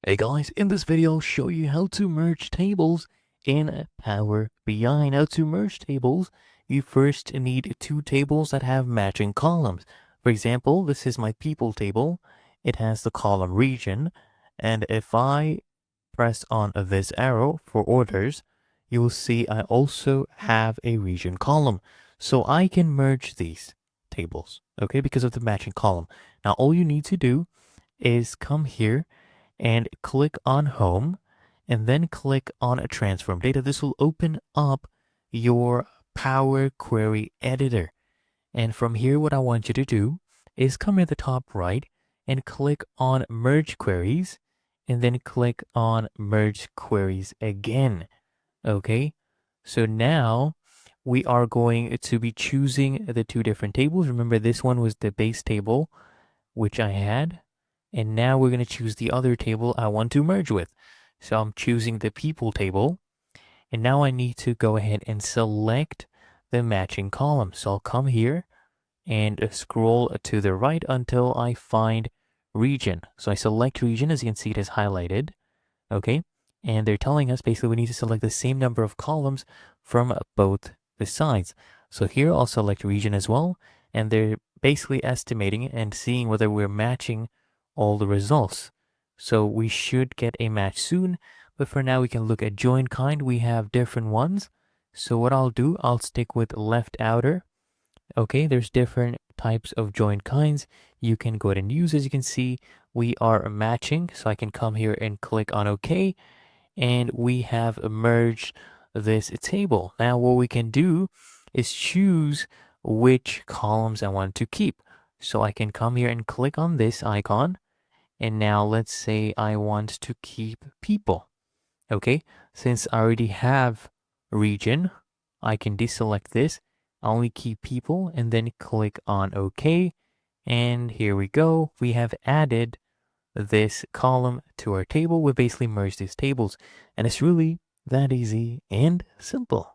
Hey guys, in this video I'll show you how to merge tables in Power BI. Now to merge tables, you first need two tables that have matching columns. For example, this is my people table. It has the column region, and if I press on this arrow for orders, you will see I also have a region column. So I can merge these tables, okay, because of the matching column. Now all you need to do is come here and click on home and then click on a transform data. This will open up your Power Query editor. And from here, what I want you to do is come at the top right and click on merge queries and then click on merge queries again. Okay. So now we are going to be choosing the two different tables. Remember, this one was the base table, which I had. And now we're going to choose the other table I want to merge with. So I'm choosing the people table. And now I need to go ahead and select the matching column. So I'll come here and scroll to the right until I find region. So I select region, as you can see it is highlighted. Okay. And they're telling us basically we need to select the same number of columns from both the sides. So here I'll select region as well. And they're basically estimating and seeing whether we're matching all the results. So we should get a match soon, but for now we can look at join kind. We have different ones. So what I'll do, I'll stick with left outer. Okay, there's different types of join kinds you can go ahead and use. As you can see, we are matching. So I can come here and click on OK, and we have merged this table. Now what we can do is choose which columns I want to keep. So I can come here and click on this icon. And now let's say I want to keep people. Okay, since I already have region, I can deselect this. I only keep people and then click on OK. And here we go. We have added this column to our table. We basically merged these tables. And it's really that easy and simple.